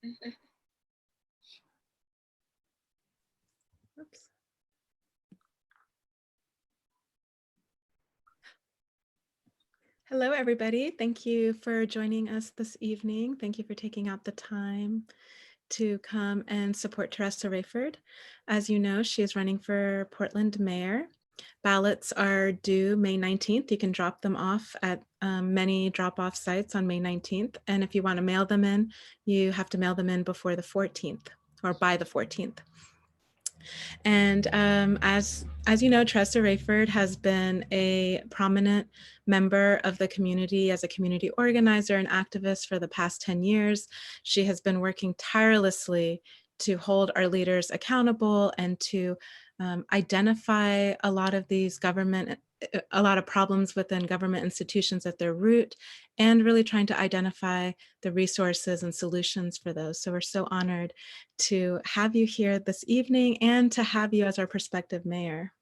Oops. Hello, everybody. Thank you for joining us this evening. Thank you for taking out the time to come and support Teressa Rayford. As you know, she is running for Portland mayor. Ballots are due May 19th. You can drop them off at many drop-off sites on May 19th. And if you want to mail them in, you have to mail them in before the 14th or by the 14th. And as you know, Teressa Rayford has been a prominent member of the community as a community organizer and activist for the past 10 years. She has been working tirelessly to hold our leaders accountable and to identify a lot of these a lot of problems within government institutions at their root, and really trying to identify the resources and solutions for those. So we're so honored to have you here this evening and to have you as our prospective mayor.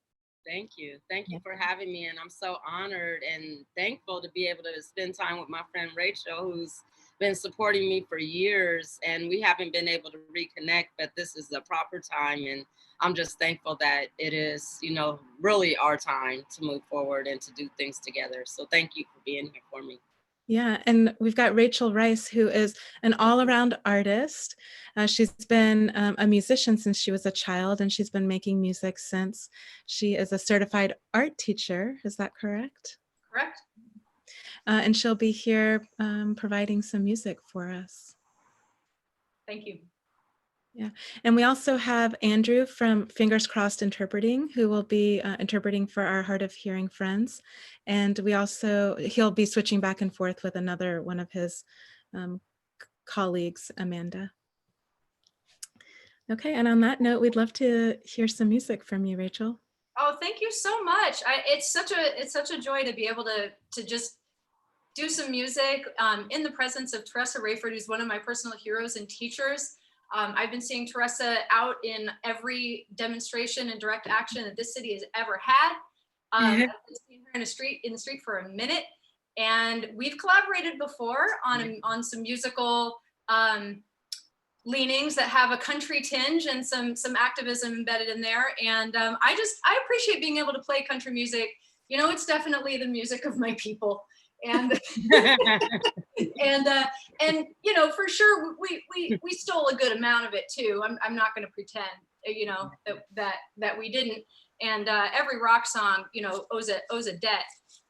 Thank you. Thank you for having me. And I'm so honored and thankful to be able to spend time with my friend Rachael, who's been supporting me for years. And we haven't been able to reconnect, but this is the proper time. And I'm just thankful that it is, you know, really our time to move forward and to do things together. So thank you for being here for me. Yeah, and we've got Rachael Rice, who is an all-around artist. She's been a musician since she was a child, and she's been making music since. She is a certified art teacher. Is that correct? Correct. And she'll be here providing some music for us. Thank you. Yeah, and we also have Andrew from Fingers Crossed Interpreting, who will be interpreting for our Hard of Hearing friends. And he'll be switching back and forth with another one of his colleagues, Amanda. Okay, and on that note, we'd love to hear some music from you, Rachael. Oh, thank you so much. It's such a joy to be able to just do some music in the presence of Teressa Rayford, who's one of my personal heroes and teachers. I've been seeing Teressa out in every demonstration and direct action that this city has ever had. I've been seeing her in the street for a minute, and we've collaborated before on some musical leanings that have a country tinge and some activism embedded in there. And I appreciate being able to play country music. You know, it's definitely the music of my people. And and you know, for sure we stole a good amount of it too. I'm not going to pretend, you know, that we didn't. And every rock song, you know, owes a debt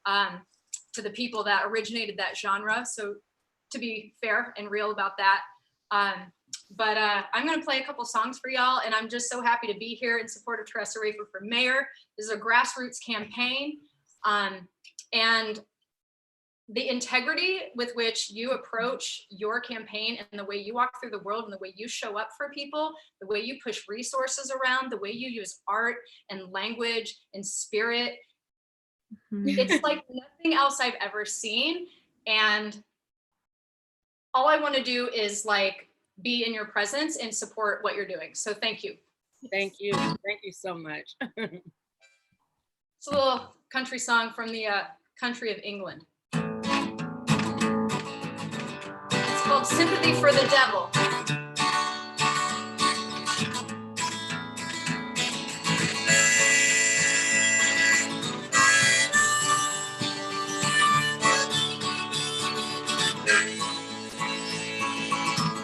to the people that originated that genre. So to be fair and real about that. But I'm going to play a couple songs for y'all, and I'm just so happy to be here in support of Teressa Rayford for mayor. This is a grassroots campaign, and the integrity with which you approach your campaign and the way you walk through the world and the way you show up for people, the way you push resources around, the way you use art and language and spirit, it's like nothing else I've ever seen. And all I want to do is like be in your presence and support what you're doing. So thank you. Thank you. Thank you so much. It's a little country song from the country of England. It's called Sympathy for the Devil.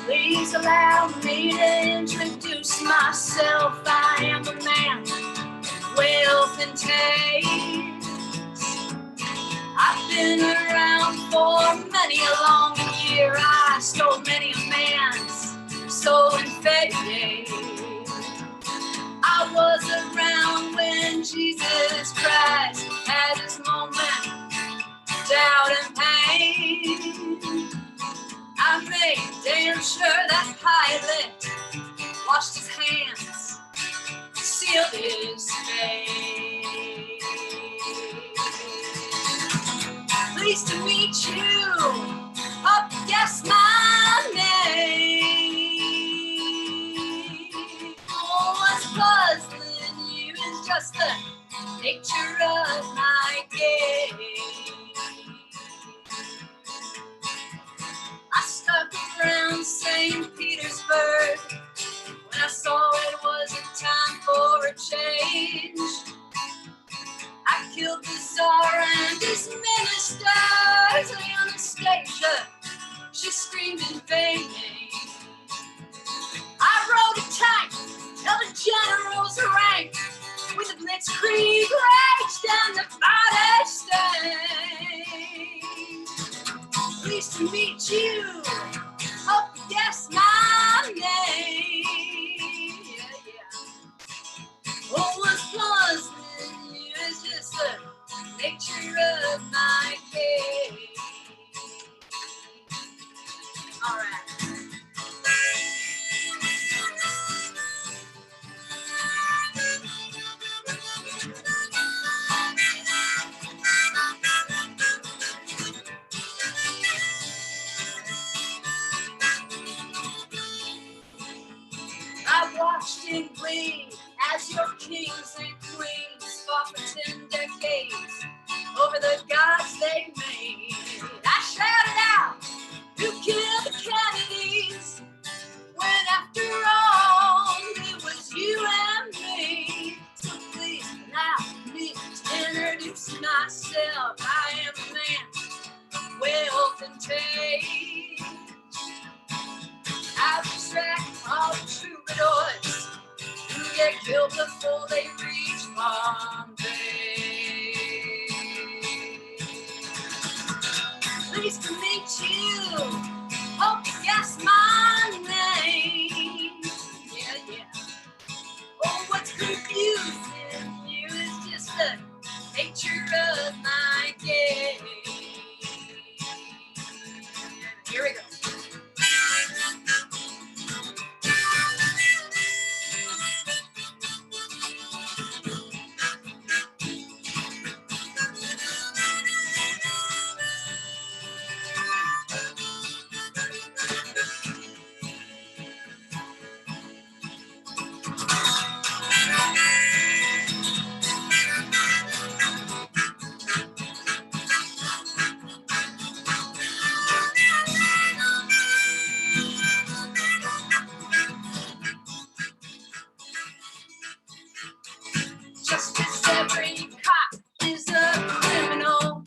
Please allow me to introduce myself. I am a man of wealth and taste. I've been around for many a long year. I stole many a man's soul and faith. I was around when Jesus Christ had his moment of doubt and pain. I made damn sure that Pilate washed his hands, sealed his fate. Pleased to meet you. Hope you guess my name. What's puzzling you is just the nature of my game. I stuck around St. Peter's screamed in vain. I rode a tank till the generals rank with the blitzkrieg rage down the body stain. Pleased to meet you. Hope you guess my name. Yeah, yeah. Oh, what's puzzling you is just the nature of my game. All right. I watched and gleamed as your kings and queens fought for 10 decades over the gods they made. I shouted out, who killed the Kennedys? When after all, it was you and me. So please allow me to introduce myself. I am a man of wealth and taste. I'll distract all the troubadours who get killed before they reach Bombay. Pleased to meet you. Hope you guess my name. Yeah, yeah. Oh, what's confusing you is just the nature of my game. Here we go. Just as every cop is a criminal,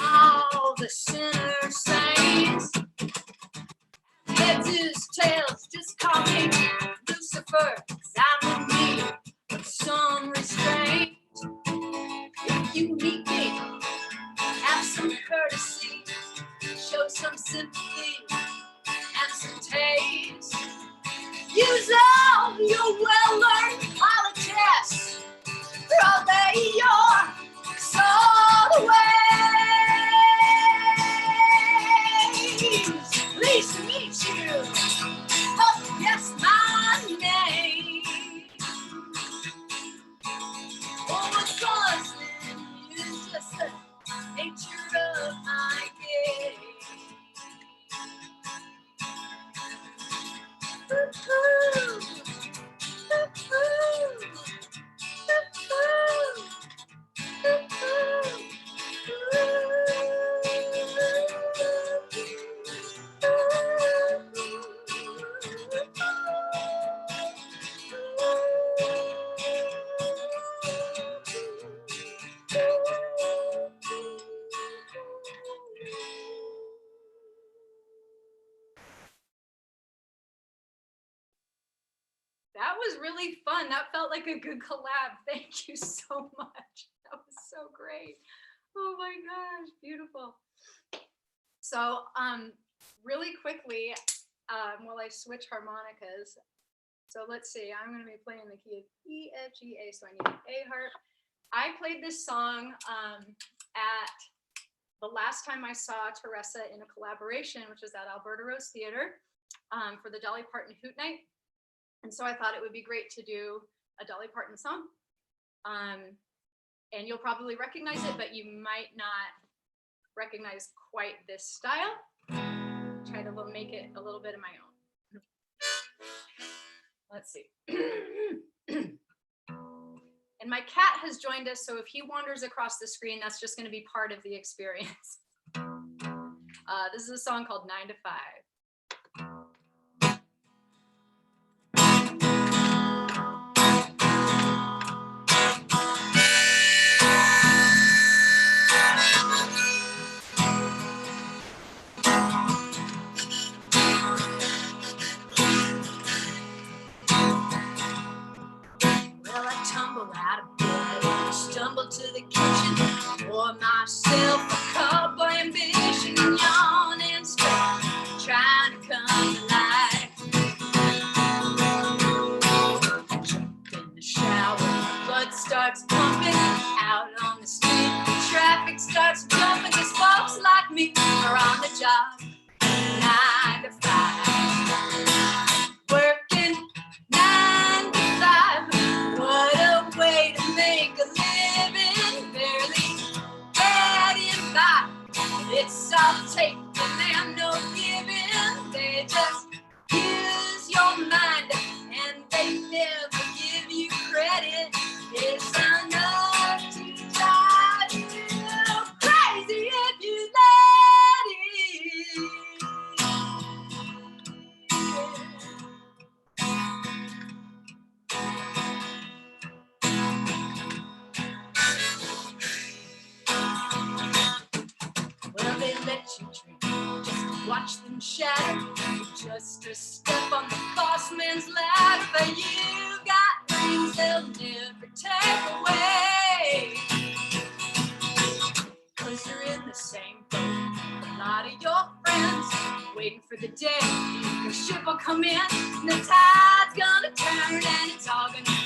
all the sinners saints. Heads is tails, just call me Lucifer, 'cause I'm in need of some restraint. If you meet me, have some courtesy, show some sympathy and some taste. Use all your well-learned politics, throw away your soul ways. Pleased to meet you. Hope you guess my name. Oh, what's puzzling you is just the nature of my game. That was really fun. That felt like a good collab. Thank you so much. That was so great. Oh my gosh, beautiful. So really quickly, while I switch harmonicas, so let's see, I'm gonna be playing the key of E, F, G, A, so I need an A harp. I played this song at the last time I saw Teressa in a collaboration, which was at Alberta Rose Theater for the Dolly Parton Hoot Night. And so I thought it would be great to do a Dolly Parton song. And you'll probably recognize it, but you might not recognize quite this style. Try to make it a little bit of my own. Let's see. And my cat has joined us, so if he wanders across the screen, that's just going to be part of the experience. This is a song called 9 to 5. starts pumping out on the street. Traffic starts jumping, 'cause folks like me are on the job 9 to 5. Working 9 to 5. What a way to make a living. Barely getting by. It's all taking and no giving. They just use your mind and they never give you credit. It's enough to drive you crazy if you let it. Well, they let you drink just to watch them shatter. Just a step on the boss man's ladder, but you got rings they'll never take away. 'Cause you're in the same boat. A lot of your friends waiting for the day your ship will come in and the tide's gonna turn and it's all gonna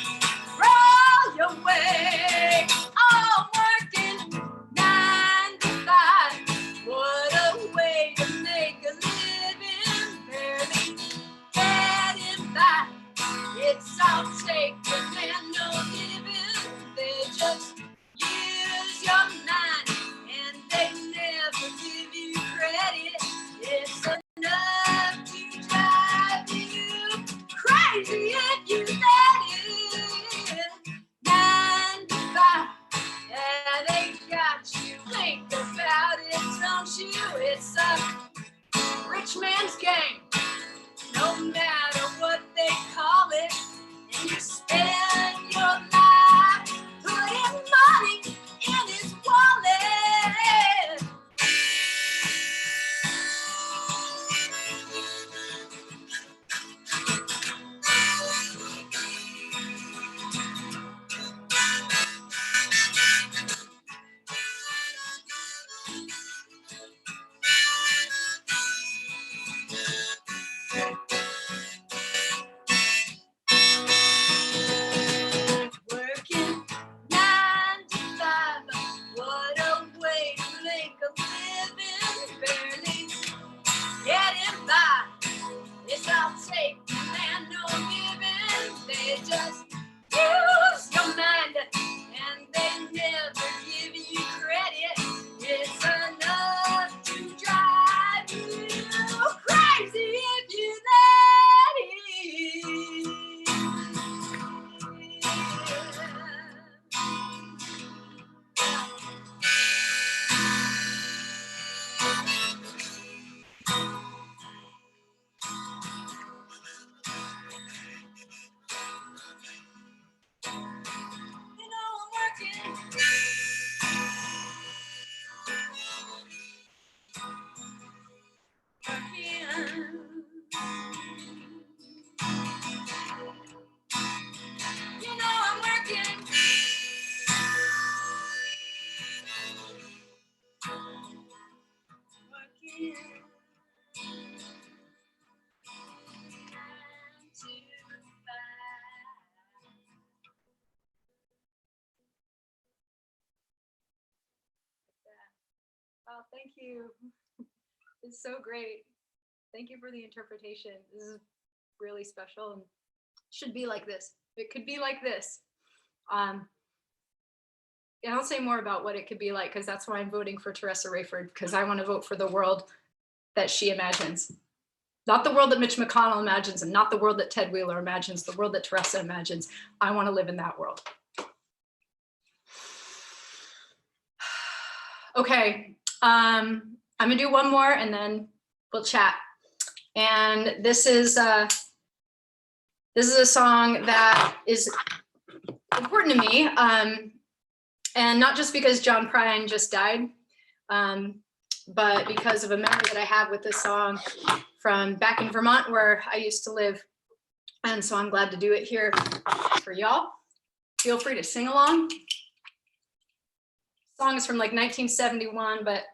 roll your way. Oh, working 9 to 5. What a way to make a living. Barely getting by. It's all taken and no giving. They just use your mind and they never give you credit. It's enough to drive you crazy if you let it. 9 to 5. Yeah, they got you. Think about it, don't you? It's a rich man's game, no matter what they call it. And you spend your life putting money in his wallet. Working 9 to 5. What a way to make a living. Barely getting by. It's all taking and no giving. They just use your mind and they never give you credit. It's enough to drive you crazy if you let it. You know I'm working. You know I'm working. Working 9 to 5. Oh, thank you. It's so great. Thank you for the interpretation. This is really special and should be like this. It could be like this. And I'll say more about what it could be like, because that's why I'm voting for Teressa Rayford, because I want to vote for the world that she imagines. Not the world that Mitch McConnell imagines, and not the world that Ted Wheeler imagines, the world that Teressa imagines. I want to live in that world. Okay, I'm gonna do one more and then we'll chat. And this is a song that is important to me, and not just because John Prine just died, but because of a memory that I have with this song from back in Vermont where I used to live. And so I'm glad to do it here for y'all. Feel free to sing along. The song is from like 1971, but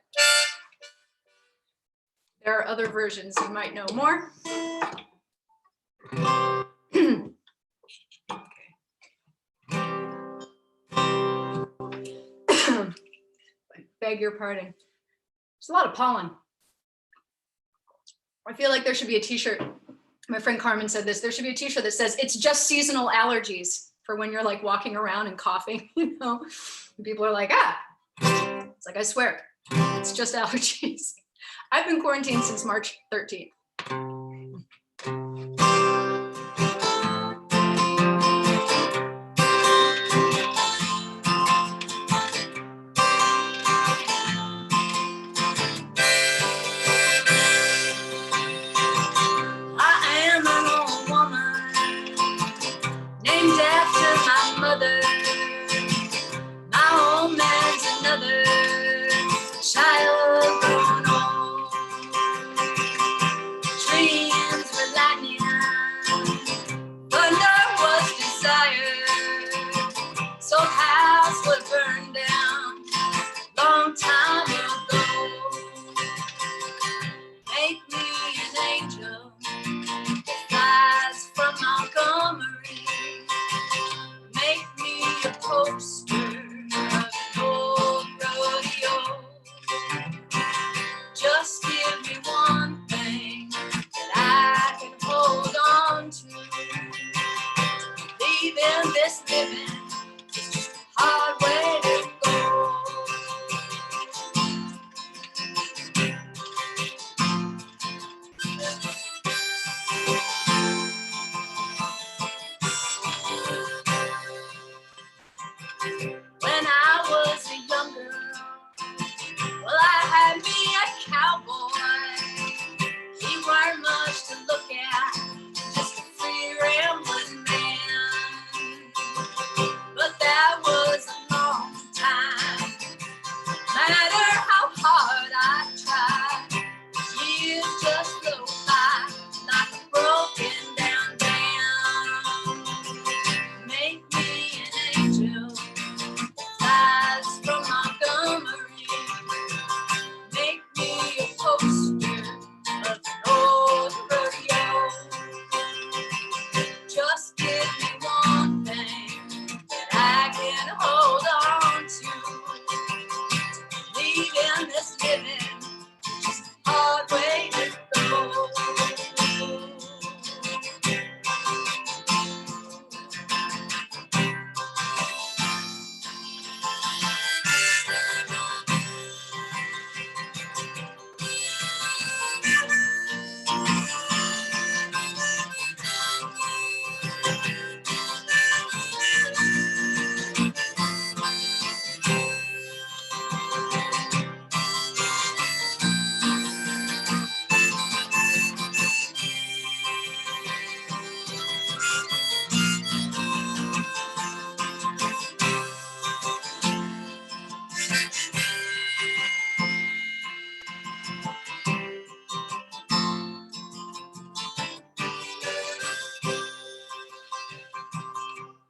there are other versions you might know more. beg your pardon. There's a lot of pollen. I feel like there should be a t-shirt. My friend Carmen said this. There should be a t-shirt that says, it's just seasonal allergies, for when you're like walking around and coughing, you know, and people are like, ah, it's like, I swear, it's just allergies. I've been quarantined since March 13th. Named after my mother, my old man's another child grown old. Dreams were lightning, thunder was desire. So house was burned down long time ago. Make me an angel that flies from Montgomery. Make me a poster of an old rodeo. Just give me one thing that I can hold on to. Leaving this living is just a hard way to go. When I was a young girl, well, I had me a cowboy. He weren't much to look at, just a free rambling man. But that was a long time. No matter how hard I tried, years just go by like a broken down dam. Make me an angel that flies from Montgomery. Make me a poster of an old rodeo. Just give me one thing that I can hold on to. Leaving this living just a hard way to go.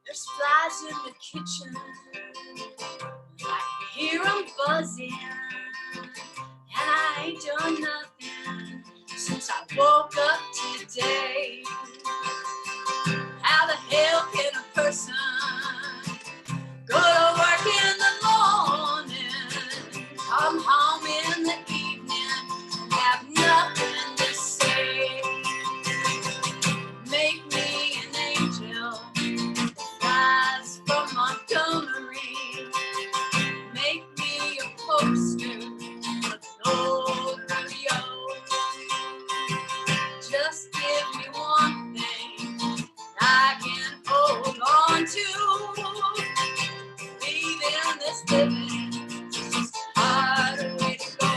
There's flies in the kitchen, I can hear them buzzing, and I ain't done nothing since I woke up today. How the hell can a person go to work in the morning, come home in the evening, and have nothing to say? Make me an angel flies from Montgomery. Make me a poster of an old rodeo. Just give me one thing I can hold on to. Leaving this living is just a hard way to go.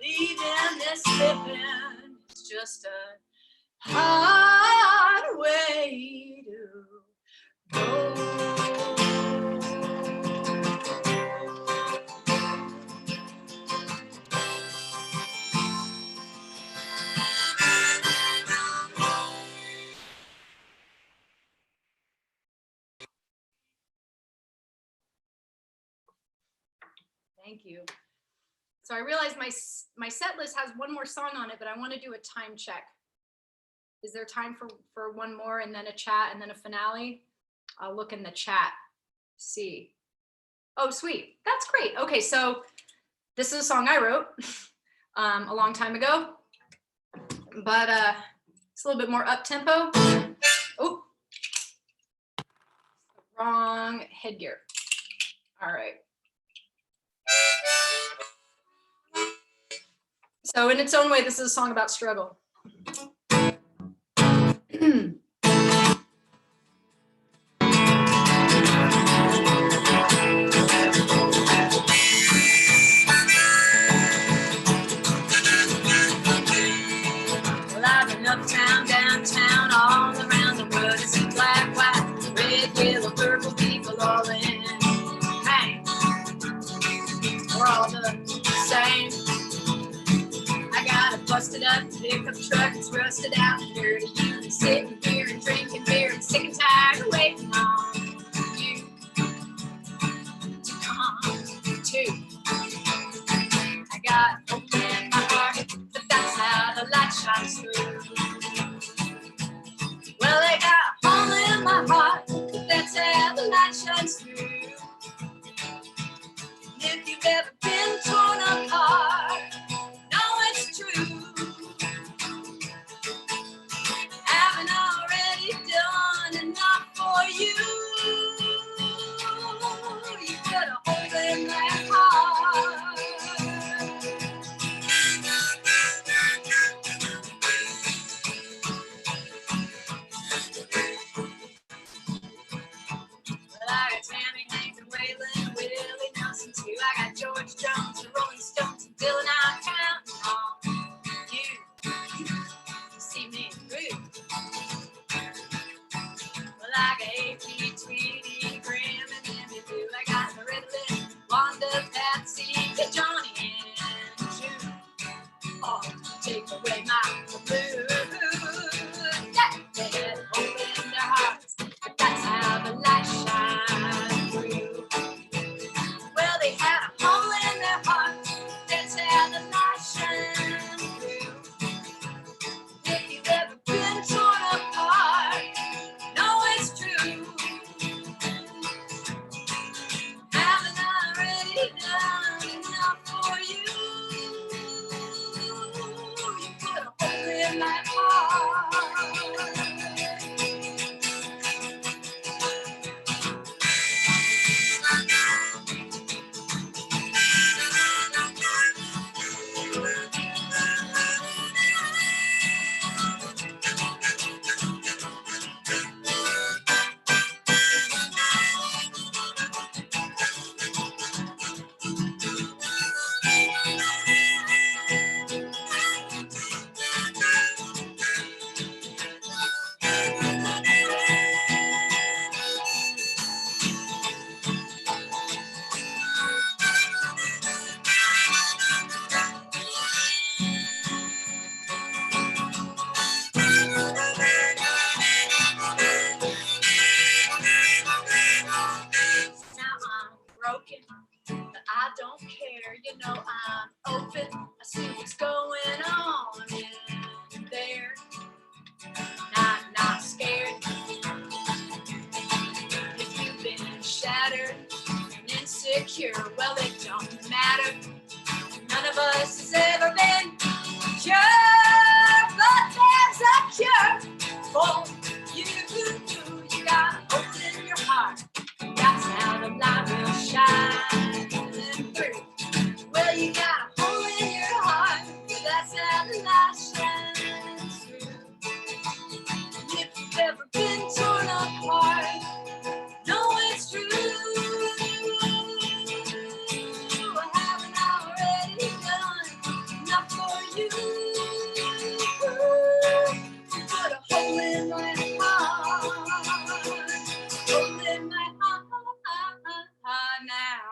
Leaving this living is just a hard way to go. Thank you. So I realized my set list has one more song on it, but I want to do a time check. Is there time for one more and then a chat and then a finale? I'll look in the chat, see. Oh, sweet. That's great. Okay, so this is a song I wrote a long time ago, but it's a little bit more up tempo. Oh, wrong headgear. All right. So in its own way, this is a song about struggle. Well, I've been uptown, downtown, all around the world. I see black, white, red, yellow, purple people all in. Hey, we're all the same. I got a busted up pickup truck, it's rusted out and dirty. You've been sitting here and drinking beer and sick and tired of waiting on you to come to. I got hope in my heart, but that's how the light shines through. Well, I got a hole in my heart, but that's how the light shines through. If you've ever been torn apart, know it's true. Haven't already done enough for you. You put a hole in that heart. Well, I got Tammy, Hank, and Waylon, Willie Nelson too. I got George Jones, the Rolling Stones, and Dylan. I'm counting on you to see me through. Well, I got AP, Tweety, Graham, and Emmy Lou. I got Loretta, Wanda, Patsy, Johnny, and June. Oh, take away my blues. They had a hole in their hearts, but that's how the light shines through. Well, they had a hole in their hearts, that's how the light shines through. If you've ever been torn apart, know it's true. Haven't I already done enough for you? You put a hole in my heart. Now I'm broken, but I don't care. You know I'm open. I see what's going on in there. Not scared. If you've been shattered and insecure, well, it don't matter. None of us has ever been cured, but there's a cure for you. You got a hole in your heart. That's how the light will shine through. Well, you got a hole in your heart. That's how the light shines through. And if you've ever been torn apart, know it's true. I haven't already done enough for you. You put a hole in my heart. Hole in my heart now.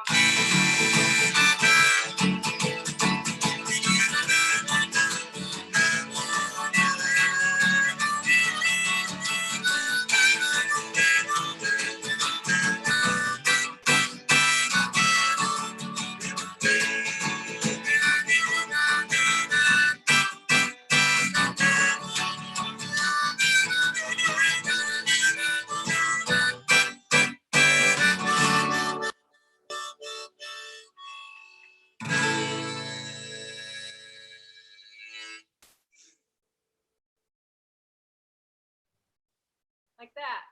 like that.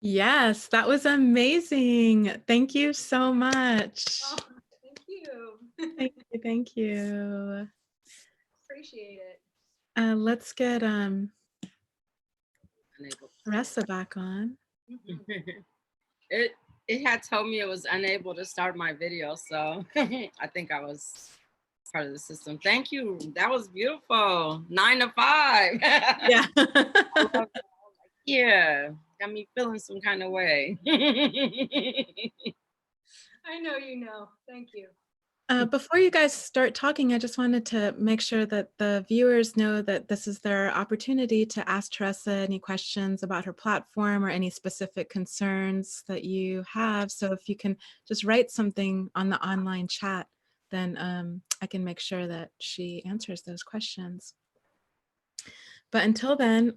Yes, that was amazing. Thank you so much. Oh, thank you. Thank you. Thank you. Appreciate it. Let's get Unable. Teressa back on. it it had told me it was unable to start my video, so I think I was part of the system. Thank you. That was beautiful. 9 to 5. Yeah. I love that. Yeah, got me feeling some kind of way. I know you know. Thank you. Before you guys start talking, I just wanted to make sure that the viewers know that this is their opportunity to ask Teressa any questions about her platform or any specific concerns that you have. So if you can just write something on the online chat, then I can make sure that she answers those questions. But until then,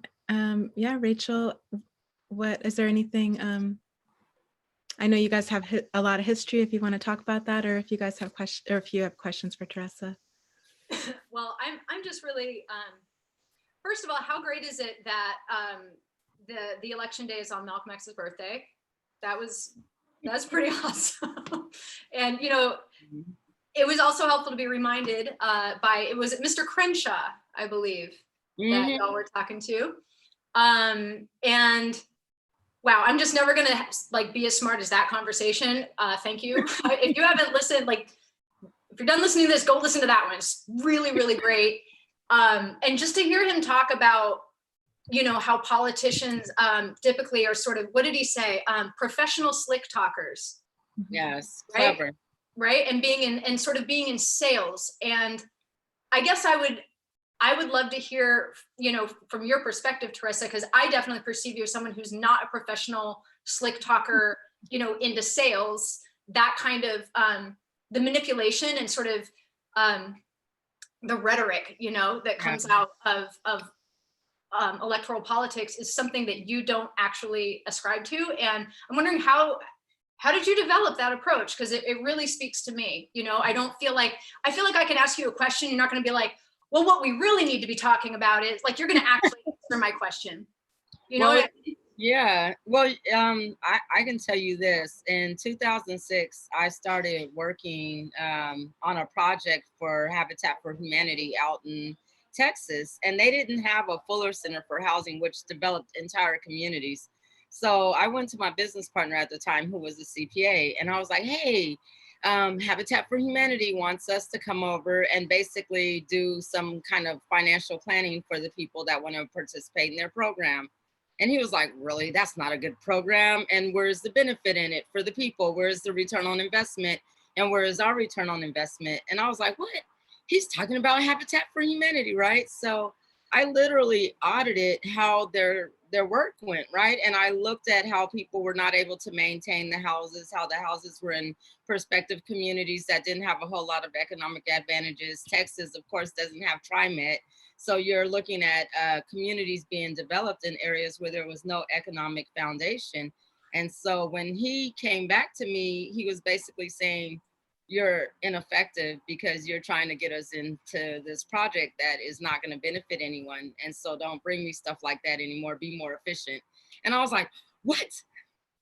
yeah, Rachel, what is there anything? I know you guys have a lot of history. If you want to talk about that, or if you guys have questions, or if you have questions for Teressa. Well, I'm just really, first of all, how great is it that the election day is on Malcolm X's birthday? That's pretty awesome. And you know, it was also helpful to be reminded by, it was Mr. Crenshaw, I believe, that y'all were talking to. And wow, I'm just never gonna like be as smart as that conversation. Thank you. If you haven't listened, like if you're done listening to this, go listen to that one. It's really, really great. And just to hear him talk about, you know, how politicians typically are sort of, what did he say? Professional slick talkers. Yes, right? clever. Right, and being in and sort of being in sales. And I guess I would love to hear, you know, from your perspective, Teressa, because I definitely perceive you as someone who's not a professional slick talker, you know, into sales. That kind of the manipulation and sort of the rhetoric, you know, that comes out of electoral politics is something that you don't actually ascribe to. And I'm wondering how did you develop that approach? Because it really speaks to me. You know, I feel like I can ask you a question. You're not going to be like, well, what we really need to be talking about is like, you're going to actually answer my question. You know? Well, yeah. Well, I can tell you this. In 2006, I started working on a project for Habitat for Humanity out in Texas, and they didn't have a Fuller Center for Housing, which developed entire communities. So I went to my business partner at the time, who was a CPA, and I was like, hey, Habitat for Humanity wants us to come over and basically do some kind of financial planning for the people that want to participate in their program. And he was like, really, that's not a good program. And where's the benefit in it for the people? Where's the return on investment? And where is our return on investment? And I was like, what? He's talking about Habitat for Humanity, right? So I literally audited how their work went, right? And I looked at how people were not able to maintain the houses, how the houses were in prospective communities that didn't have a whole lot of economic advantages. Texas, of course, doesn't have TriMet. So you're looking at communities being developed in areas where there was no economic foundation. And so when he came back to me, he was basically saying, you're ineffective because you're trying to get us into this project that is not going to benefit anyone. And so don't bring me stuff like that anymore. Be more efficient. And I was like, what?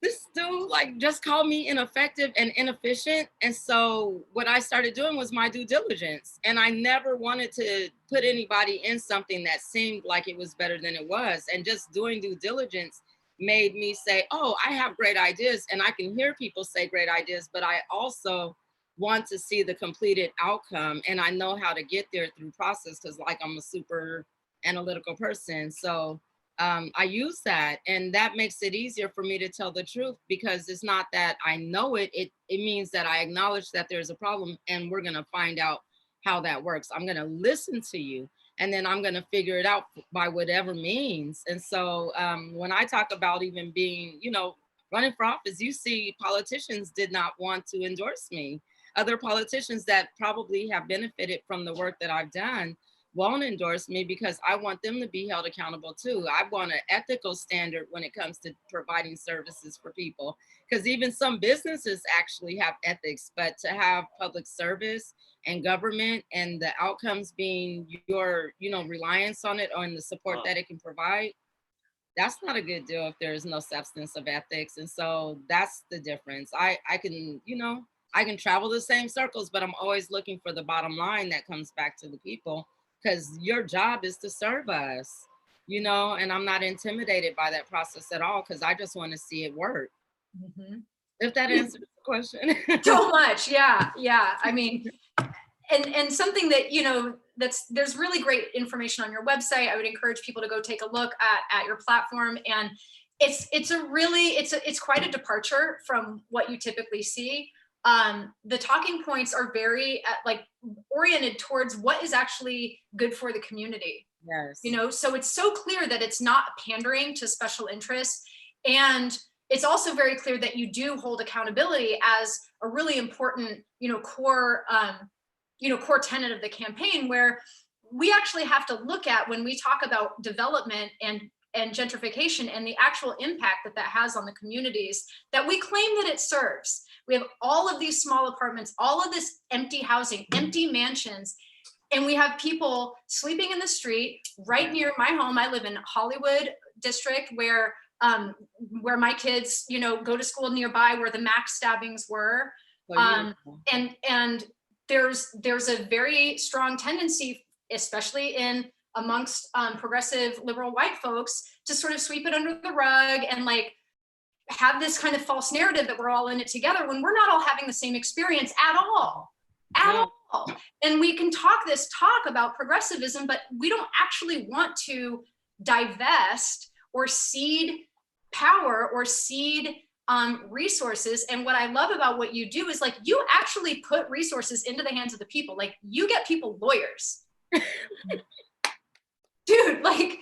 This dude like just called me ineffective and inefficient. And so what I started doing was my due diligence. And I never wanted to put anybody in something that seemed like it was better than it was. And just doing due diligence made me say, oh, I have great ideas. And I can hear people say great ideas, but I also want to see the completed outcome. And I know how to get there through process because like I'm a super analytical person. So I use that, and that makes it easier for me to tell the truth because it's not that I know it. It means that I acknowledge that there's a problem and we're going to find out how that works. I'm going to listen to you and then I'm going to figure it out by whatever means. And so when I talk about even being, you know, running for office, you see politicians did not want to endorse me. Other politicians that probably have benefited from the work that I've done won't endorse me because I want them to be held accountable too. I want an ethical standard when it comes to providing services for people, because even some businesses actually have ethics, but to have public service and government and the outcomes being your, you know, reliance on it or in the support that it can provide, that's not a good deal if there is no substance of ethics. And so that's the difference. I can, I can travel the same circles, but I'm always looking for the bottom line that comes back to the people, because your job is to serve us, and I'm not intimidated by that process at all, because I just want to see it work. Mhm. If that answers the question. So much. Yeah. Yeah. I mean, and something that, there's really great information on your website. I would encourage people to go take a look at your platform. And it's quite a departure from what you typically see. The talking points are very like oriented towards what is actually good for the community. Yes. So it's so clear that it's not pandering to special interests. And it's also very clear that you do hold accountability as a really important, core core tenet of the campaign, where we actually have to look at, when we talk about development and gentrification and the actual impact that that has on the communities that we claim that it serves. We have all of these small apartments, all of this empty housing, empty mansions, and we have people sleeping in the street right near my home. I live in Hollywood district, where my kids, go to school nearby, where the Max stabbings were. And there's a very strong tendency, especially amongst progressive liberal white folks, to sort of sweep it under the rug and like have this kind of false narrative that we're all in it together, when we're not all having the same experience at all. And we can talk about progressivism, but we don't actually want to divest or cede power or cede resources. And what I love about what you do is, like, you actually put resources into the hands of the people. Like, you get people lawyers. Dude, like,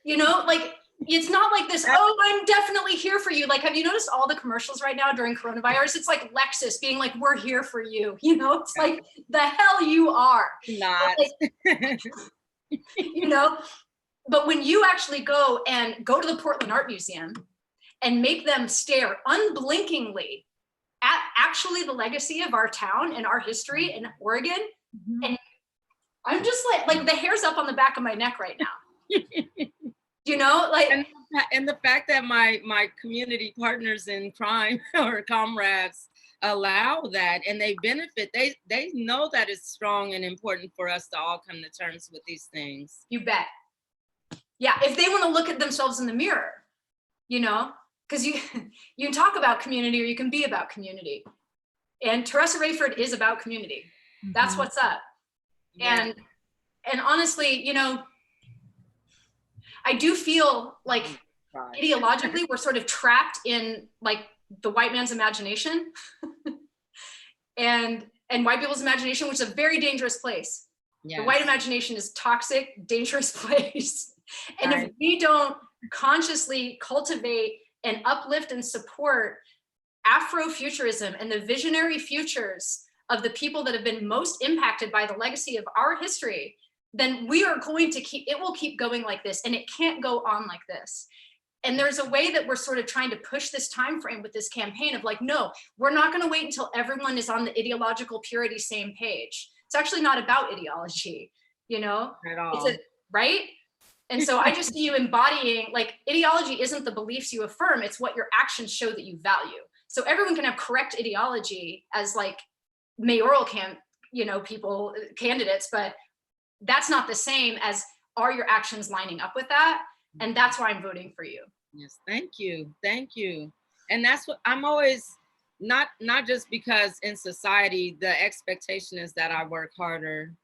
like, it's not like this, oh, I'm definitely here for you. Like, have you noticed all the commercials right now during coronavirus? It's like Lexus being like, we're here for you. It's like, the hell you are. Not. Like, but when you actually go to the Portland Art Museum and make them stare unblinkingly at actually the legacy of our town and our history in Oregon, and I'm just like the hair's up on the back of my neck right now. Like, and the fact that my community partners in crime or comrades allow that, and they benefit, they know that it's strong and important for us to all come to terms with these things. You bet. Yeah, if they want to look at themselves in the mirror, because you can talk about community or you can be about community. And Teressa Rayford is about community. That's what's up. Yeah. And honestly, I do feel like ideologically we're sort of trapped in like the white man's imagination and white people's imagination, which is a very dangerous place. Yes. The white imagination is toxic, dangerous place. And if we don't consciously cultivate and uplift and support Afrofuturism and the visionary futures of the people that have been most impacted by the legacy of our history, then we are going to it will keep going like this, and it can't go on like this. And there's a way that we're sort of trying to push this time frame with this campaign of like, no, we're not going to wait until everyone is on the ideological purity same page. It's actually not about ideology, At all. Right? And so I just see you embodying, like, ideology isn't the beliefs you affirm, it's what your actions show that you value. So everyone can have correct ideology as like mayoral people, candidates, but that's not the same as, are your actions lining up with that? And that's why I'm voting for you. Yes, thank you. And that's what I'm always, not just because in society the expectation is that I work harder,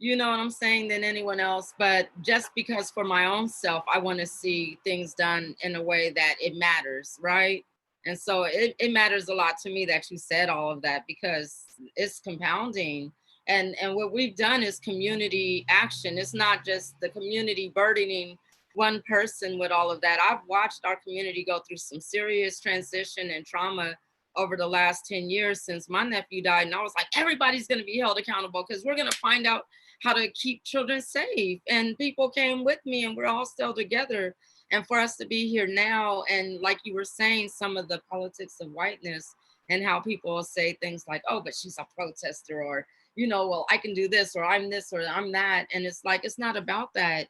you know what I'm saying, than anyone else, but just because for my own self, I want to see things done in a way that it matters, right? And so it matters a lot to me that you said all of that, because it's compounding. And what we've done is community action. It's not just the community burdening one person with all of that. I've watched our community go through some serious transition and trauma over the last 10 years since my nephew died. And I was like, everybody's going to be held accountable, because we're going to find out how to keep children safe. And people came with me, and we're all still together. And for us to be here now, and like you were saying, some of the politics of whiteness and how people will say things like, oh, but she's a protester, or, well, I can do this, or I'm this, or I'm that. And it's like, it's not about that.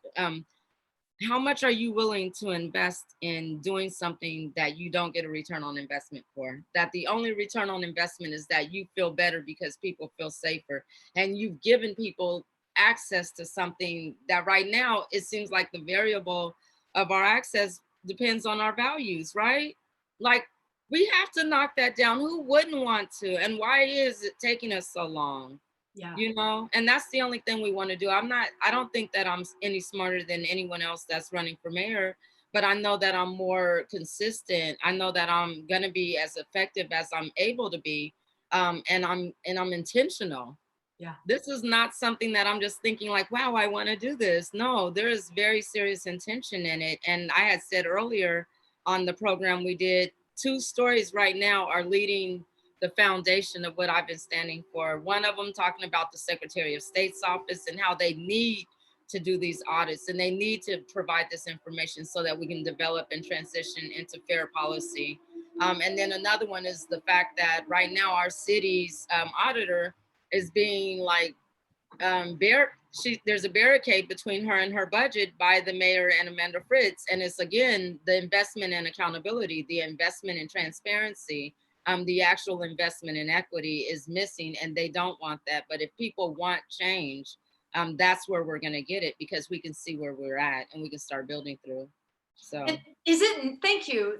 how much are you willing to invest in doing something that you don't get a return on investment for? That the only return on investment is that you feel better because people feel safer, and you've given people access to something that right now it seems like the variable of our access depends on our values, right? Like, we have to knock that down. Who wouldn't want to? And why is it taking us so long? Yeah. You know, and that's the only thing we want to do. I don't think that I'm any smarter than anyone else that's running for mayor, but I know that I'm more consistent. I know that I'm going to be as effective as I'm able to be. And I'm intentional. Yeah. This is not something that I'm just thinking like, wow, I want to do this. No, there is very serious intention in it. And I had said earlier on the program we did, 2 stories right now are leading the foundation of what I've been standing for. One of them talking about the Secretary of State's office and how they need to do these audits and they need to provide this information so that we can develop and transition into fair policy. And then another one is the fact that right now our city's auditor is being like there's a barricade between her and her budget by the mayor and Amanda Fritz. And it's again the investment in accountability, the investment in transparency, the actual investment in equity is missing, and they don't want that. But if people want change, that's where we're going to get it, because we can see where we're at and we can start building through. So Is it, thank you.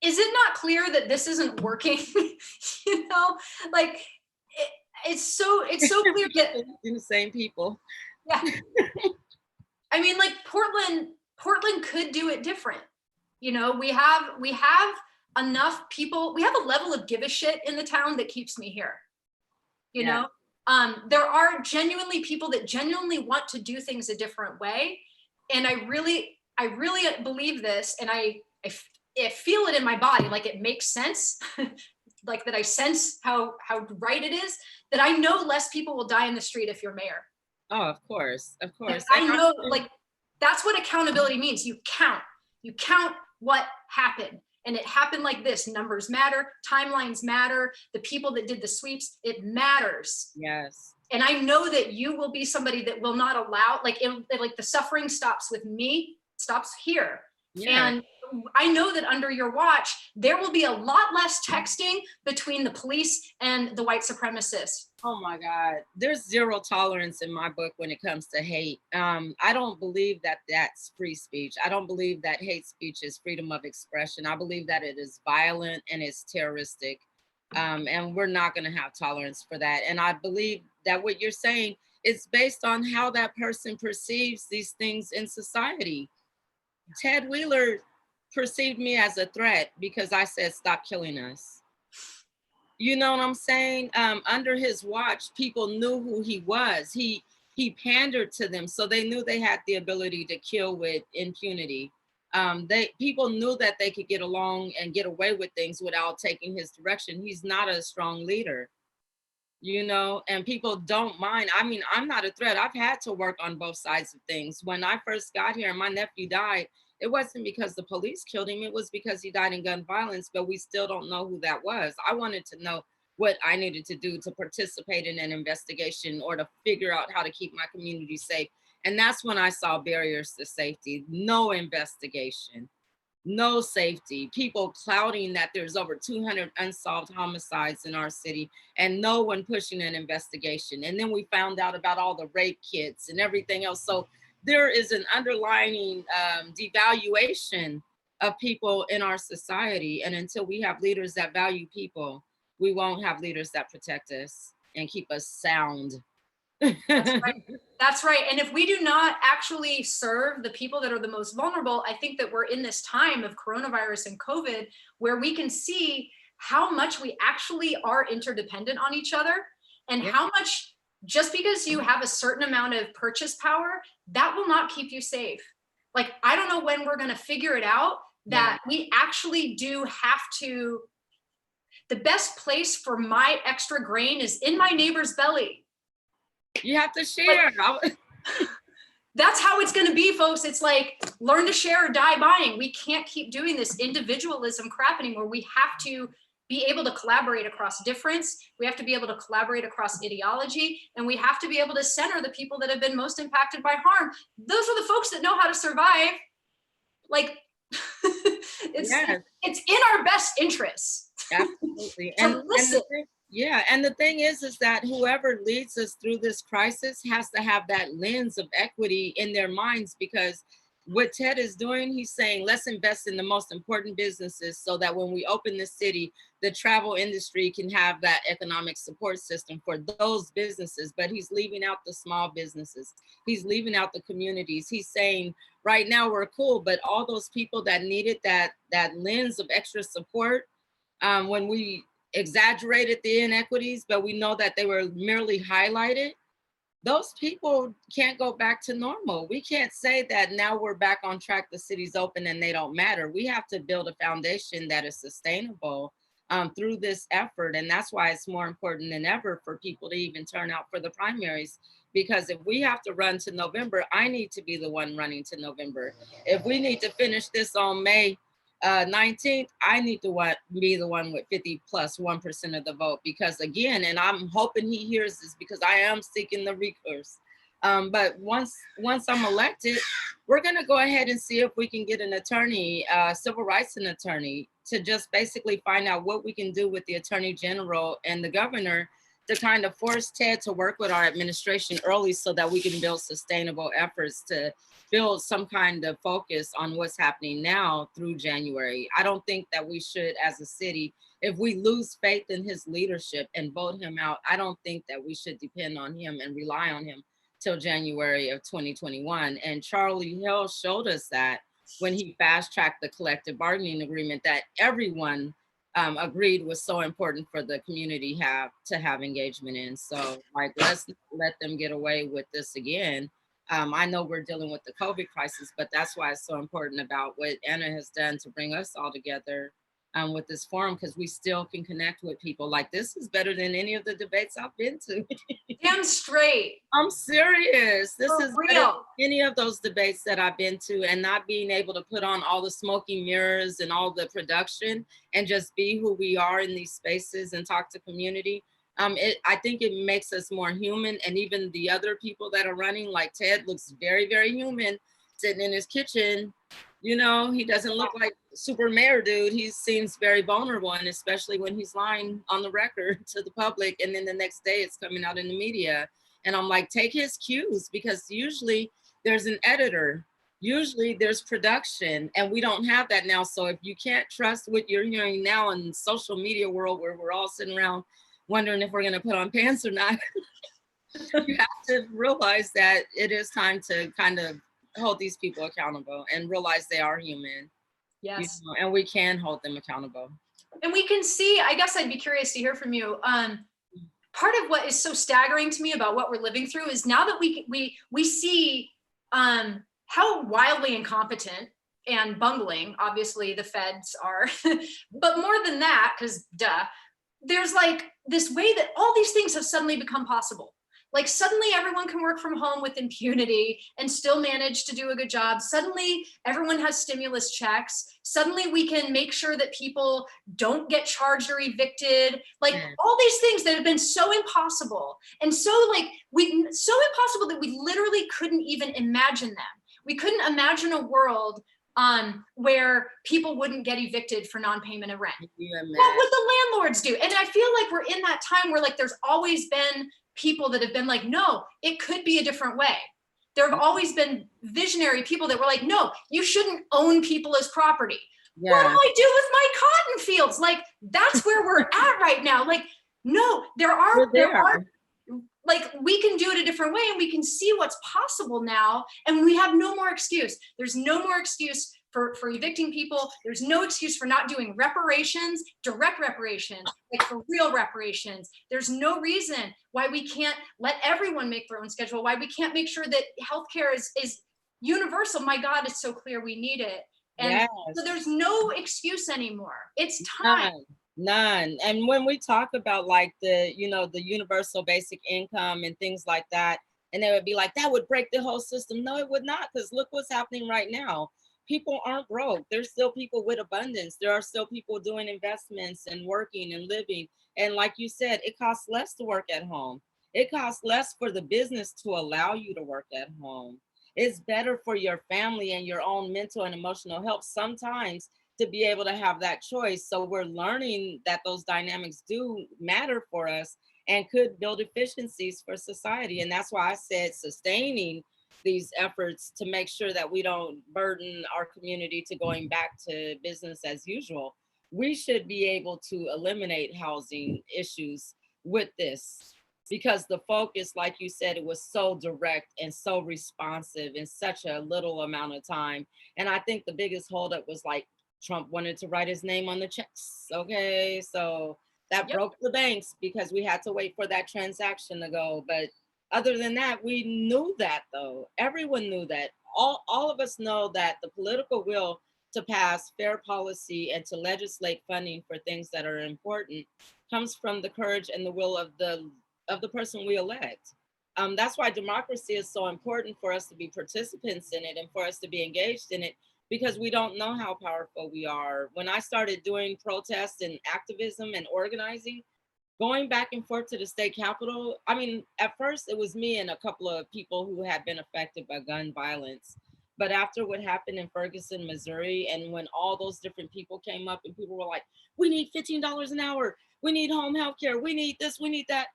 Is it not clear that this isn't working? You know, like it's so clear that the same people. Yeah. I mean, like Portland could do it different. You know, we have enough people, we have a level of give a shit in the town that keeps me here. You know, there are genuinely people that genuinely want to do things a different way. And I really believe this, and I feel it in my body, like it makes sense. Like that I sense how right it is, that I know less people will die in the street if you're mayor. Oh, of course. Like, I know, like that's what accountability means. You count what happened, and it happened like this. Numbers matter, timelines matter, the people that did the sweeps, it matters. Yes. And I know that you will be somebody that will not allow, like the suffering stops with me, stops here. Yeah. And I know that under your watch, there will be a lot less texting between the police and the white supremacists. Oh my God, there's zero tolerance in my book when it comes to hate. I don't believe that that's free speech. I don't believe that hate speech is freedom of expression. I believe that it is violent and it's terroristic. And we're not going to have tolerance for that. And I believe that what you're saying is based on how that person perceives these things in society. Ted Wheeler perceived me as a threat because I said, stop killing us. You know what I'm saying? Under his watch, people knew who he was. He pandered to them, so they knew they had the ability to kill with impunity. People knew that they could get along and get away with things without taking his direction. He's not a strong leader, you know, and people don't mind. I mean, I'm not a threat. I've had to work on both sides of things. When I first got here and my nephew died, it wasn't because the police killed him. It was because he died in gun violence, but we still don't know who that was. I wanted to know what I needed to do to participate in an investigation or to figure out how to keep my community safe. And that's when I saw barriers to safety. No investigation, no safety, people clouding that there's over 200 unsolved homicides in our city and no one pushing an investigation. And then we found out about all the rape kits and everything else. So there is an underlying devaluation of people in our society. And until we have leaders that value people, we won't have leaders that protect us and keep us sound. That's right. That's right. And if we do not actually serve the people that are the most vulnerable, I think that we're in this time of coronavirus and COVID where we can see how much we actually are interdependent on each other, and how much, just because you have a certain amount of purchase power, that will not keep you safe. Like, I don't know when we're going to figure it out that we actually do have to, the best place for my extra grain is in my neighbor's belly. You have to share. Like, that's how it's going to be, folks. It's like, learn to share or die buying. We can't keep doing this individualism crap anymore. We have to be able to collaborate across difference. We have to be able to collaborate across ideology, and we have to be able to center the people that have been most impacted by harm. Those are the folks that know how to survive. Like, Yes, it's in our best interests absolutely. to listen. And the thing is that whoever leads us through this crisis has to have that lens of equity in their minds, because what Ted is doing, he's saying, let's invest in the most important businesses so that when we open the city, the travel industry can have that economic support system for those businesses. But he's leaving out the small businesses. He's leaving out the communities. He's saying, right now we're cool, but all those people that needed that lens of extra support, when we exaggerated the inequities, but we know that they were merely highlighted, those people can't go back to normal. We can't say that now we're back on track, the city's open and they don't matter. We have to build a foundation that is sustainable through this effort. And that's why it's more important than ever for people to even turn out for the primaries. Because if we have to run to November, I need to be the one running to November. If we need to finish this on May 19th, I need to be the one with 50+1% of the vote, because again, and I'm hoping he hears this, because I am seeking the recourse. But once I'm elected, we're gonna go ahead and see if we can get an attorney, civil rights attorney, to just basically find out what we can do with the attorney general and the governor to kind of force Ted to work with our administration early so that we can build sustainable efforts to build some kind of focus on what's happening now through January. I don't think that we should, as a city, if we lose faith in his leadership and vote him out, I don't think that we should depend on him and rely on him till January of 2021. And Charlie Hill showed us that when he fast-tracked the collective bargaining agreement that everyone agreed was so important for the community to have engagement in. So like, let's let them get away with this again. I know we're dealing with the COVID crisis, but that's why it's so important about what Anna has done to bring us all together with this forum, because we still can connect with people. Like, this is better than any of the debates I've been to. Damn straight. I'm serious. This For is real. better than any of those debates that I've been to, and not being able to put on all the smoky mirrors and all the production and just be who we are in these spaces and talk to community. I think it makes us more human. And even the other people that are running, like Ted, looks very, very human, sitting in his kitchen. You know, he doesn't look like super mayor dude. He seems very vulnerable, and especially when he's lying on the record to the public, and then the next day it's coming out in the media. And I'm like, take his cues, because usually there's an editor, usually there's production, and we don't have that now. So if you can't trust what you're hearing now in social media world, where we're all sitting around wondering if we're going to put on pants or not, you have to realize that it is time to kind of hold these people accountable and realize they are human. Yes. You know, and we can hold them accountable. And we can see, I guess I'd be curious to hear from you. Part of what is so staggering to me about what we're living through is now that we see how wildly incompetent and bungling, obviously, the feds are, but more than that, because duh, there's like this way that all these things have suddenly become possible. Like, suddenly everyone can work from home with impunity and still manage to do a good job. Suddenly everyone has stimulus checks. Suddenly we can make sure that people don't get charged or evicted. Like, all these things that have been so impossible, and so impossible that we literally couldn't even imagine them. We couldn't imagine a world where people wouldn't get evicted for non-payment of rent. What would the landlords do? And I feel like we're in that time where, like, there's always been people that have been like, no, it could be a different way. There have always been visionary people that were like, no, you shouldn't own people as property. Yeah. What do I do with my cotton fields? Like, that's where we're at right now. Like, no, there are, like, we can do it a different way, and we can see what's possible now, and we have no more excuse. There's no more excuse for evicting people. There's no excuse for not doing reparations, direct reparations, like for real reparations. There's no reason why we can't let everyone make their own schedule, why we can't make sure that healthcare is universal. My God, it's so clear we need it. And so there's no excuse anymore. It's time. None. And when we talk about, like, the universal basic income and things like that, and they would be like, that would break the whole system. No, it would not, because look what's happening right now. people aren't broke. There's still people with abundance. There are still people doing investments and working and living. And like you said, it costs less to work at home. It costs less for the business to allow you to work at home. It's better for your family and your own mental and emotional health sometimes to be able to have that choice. So we're learning that those dynamics do matter for us and could build efficiencies for society. And that's why I said sustaining these efforts to make sure that we don't burden our community to going back to business as usual. We should be able to eliminate housing issues with this because the focus, like you said, it was so direct and so responsive in such a little amount of time. And I think the biggest holdup was like Trump wanted to write his name on the checks. Okay, so that Yep. broke the banks because we had to wait for that transaction to go. But other than that, we knew that though. Everyone knew that. All of us know that the political will to pass fair policy and to legislate funding for things that are important comes from the courage and the will of the person we elect. That's why democracy is so important for us to be participants in it and for us to be engaged in it because we don't know how powerful we are. When I started doing protests and activism and organizing, going back and forth to the state capitol, I mean, at first it was me and a couple of people who had been affected by gun violence. But after what happened in Ferguson, Missouri, and when all those different people came up and people were like, we need $15 an hour, we need home health care, we need this, we need that.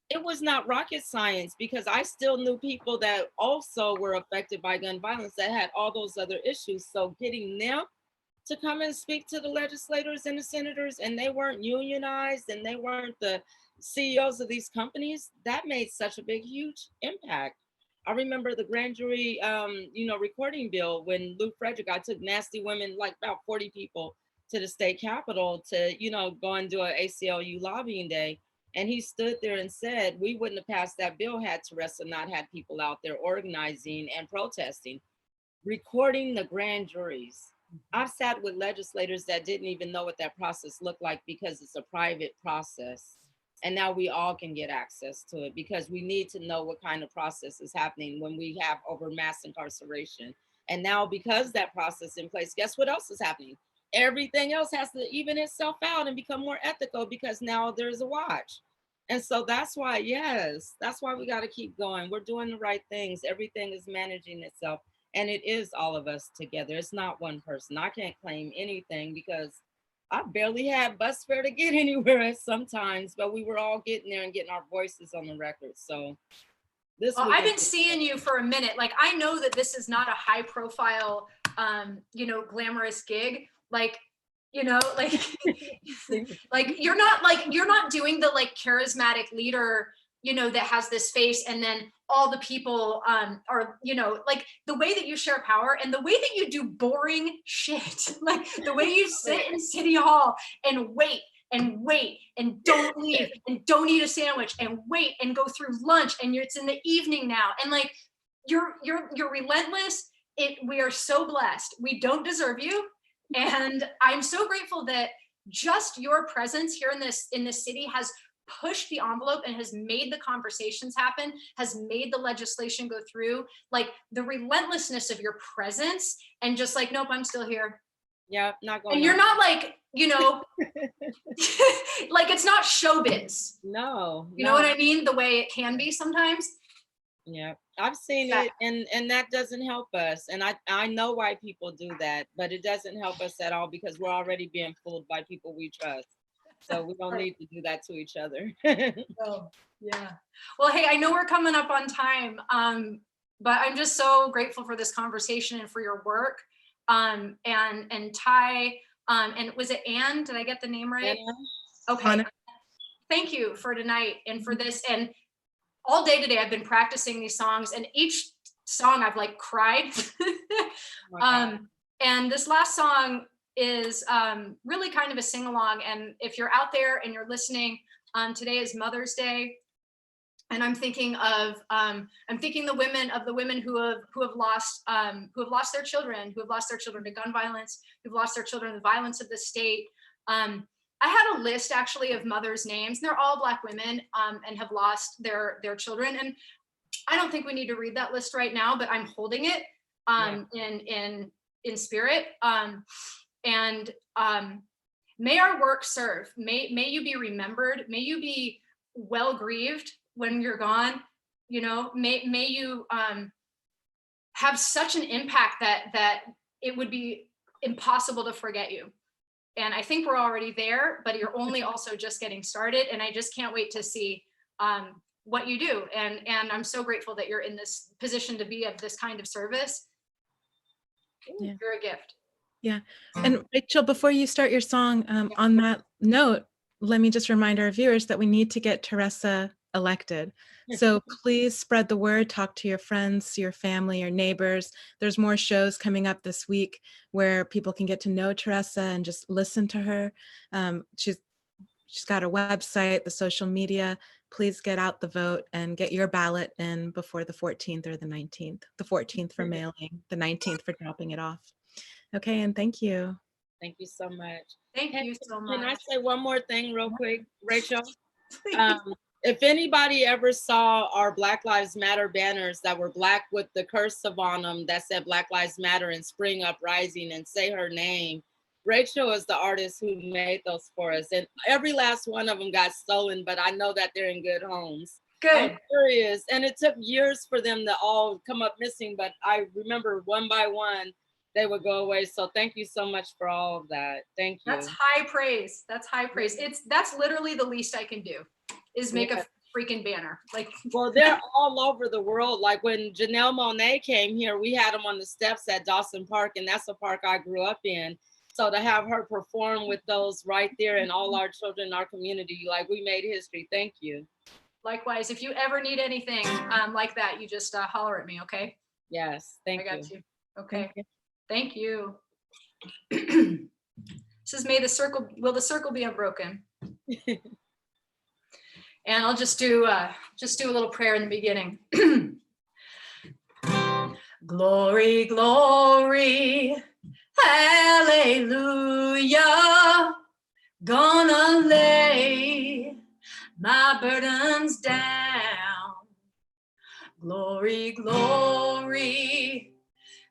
It was not rocket science because I still knew people that also were affected by gun violence that had all those other issues. So getting them to come and speak to the legislators and the senators, and they weren't unionized and they weren't the CEOs of these companies, that made such a big, huge impact. I remember the grand jury, recording bill when Lou Frederick, I took nasty women, like about 40 people to the state capitol to, go and do an ACLU lobbying day. And he stood there and said, we wouldn't have passed that bill had Teressa not had people out there organizing and protesting, recording the grand juries. I've sat with legislators that didn't even know what that process looked like because it's a private process. And now we all can get access to it because we need to know what kind of process is happening when we have over mass incarceration. And now because that process is in place, guess what else is happening? Everything else has to even itself out and become more ethical because now there's a watch. And so that's why, yes, that's why we got to keep going. We're doing the right things. Everything is managing itself. And it is all of us together. It's not one person. I can't claim anything because I barely had bus fare to get anywhere sometimes, but we were all getting there and getting our voices on the record. So this Well, week, I've been seeing you for a minute. Like, I know that this is not a high profile, glamorous gig. Like, like, like you're not doing the like charismatic leader, that has this face and then all the people are, like the way that you share power and the way that you do boring shit, like the way you sit in City Hall and wait and don't leave and don't eat a sandwich and wait and go through lunch and it's in the evening now and like you're relentless. We are so blessed. We don't deserve you. And I'm so grateful that just your presence here in this city has pushed the envelope and has made the conversations happen, has made the legislation go through, like the relentlessness of your presence and just like, nope, I'm still here. Yeah, not going. And you're not like, like it's not showbiz. No. You know what I mean? The way it can be sometimes. Yeah, I've seen it, and that doesn't help us. And I know why people do that, but it doesn't help us at all because we're already being fooled by people we trust. So we don't need to do that to each other. Oh, yeah. Well, hey, I know we're coming up on time, but I'm just so grateful for this conversation and for your work. And Ty, and was it Anne? Did I get the name right? Anna? Okay. Anna. Thank you for tonight and for this. And all day today, I've been practicing these songs, and each song I've like cried. And this last song is really kind of a sing-along. And if you're out there and you're listening, today is Mother's Day, and I'm thinking of the women who have lost their children, to gun violence, who've lost their children to the violence of the state. I had a list actually of mothers' names. They're all Black women and have lost their children. And I don't think we need to read that list right now, but I'm holding it in in spirit. And may our work serve. May you be remembered. May you be well grieved when you're gone. You know, may you have such an impact that it would be impossible to forget you. And I think we're already there, but you're only also just getting started. And I just can't wait to see what you do. And I'm so grateful that you're in this position to be of this kind of service. Yeah. You're a gift. Yeah. And Rachel, before you start your song, on that note, let me just remind our viewers that we need to get Teressa elected. So please spread the word, talk to your friends, your family, your neighbors. There's more shows coming up this week where people can get to know Teressa and just listen to her. She's got a website, the social media. Please get out the vote and get your ballot in before the 14th or the 19th. The 14th for mailing, the 19th for dropping it off. Okay, and thank you. Thank you so much. Thank you so much. Can I say one more thing real quick, Rachel? If anybody ever saw our Black Lives Matter banners that were black with the cursive on them that said Black Lives Matter and Spring Uprising and say her name, Rachael is the artist who made those for us. And every last one of them got stolen, but I know that they're in good homes. Good. I'm curious. And it took years for them to all come up missing, but I remember one by one, they would go away. So thank you so much for all of that. Thank you. That's high praise. That's high praise. That's literally the least I can do is make a freaking banner. Like, well, they're all over the world. Like when Janelle Monáe came here, we had them on the steps at Dawson Park, and that's a park I grew up in. So to have her perform with those right there and all our children in our community, like we made history. Thank you. Likewise, if you ever need anything like that, you just holler at me, okay? Yes, thank you. I got you. Okay. Thank you. Thank you. This is will the circle be unbroken? And I'll just do a little prayer in the beginning. Glory, glory, hallelujah. Gonna lay my burdens down. Glory, glory,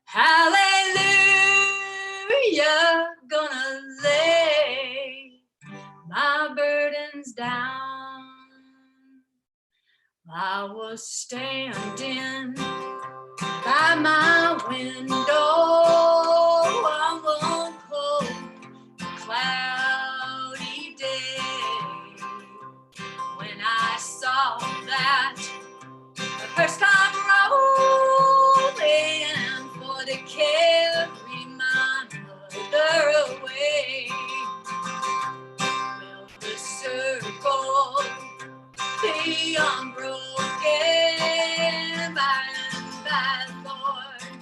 hallelujah, gonna lay my burdens down. I was standing by my window on one cold, cloudy day when I saw that the first come rolling for to carry my mother away. Will the circle be unbroken by and by, Lord?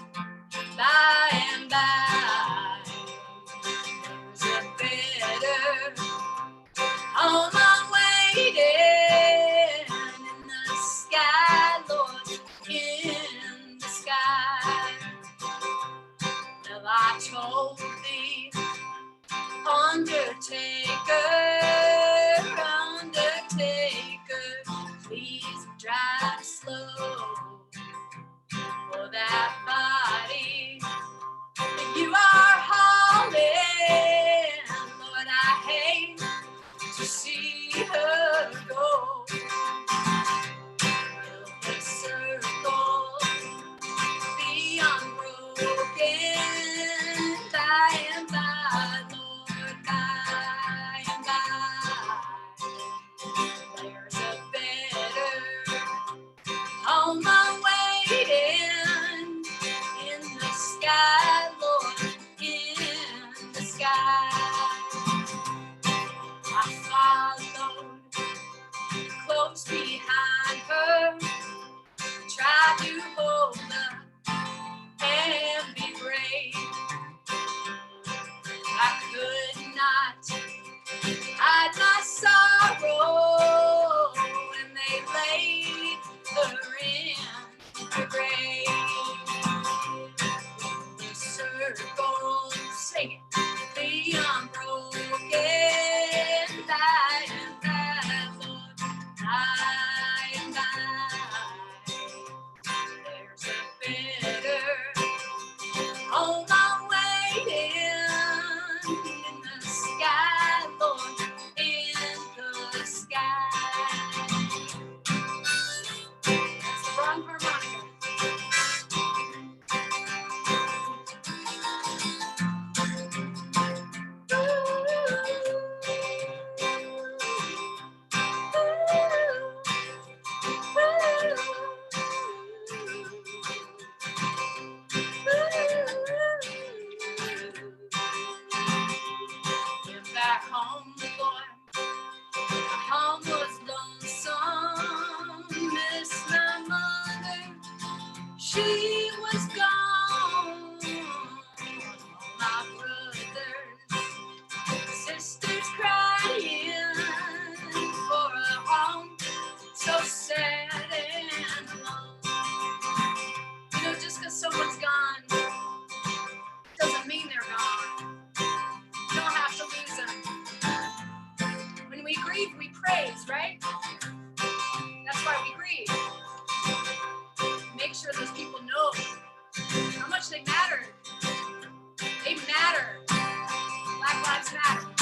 she was gone. My brothers, sisters crying for a home so sad and alone. You know, just because someone's gone doesn't mean they're gone. You don't have to lose them. When we grieve, we praise, right? That's why we grieve. Make sure those people know how much they matter. They matter. Black lives matter.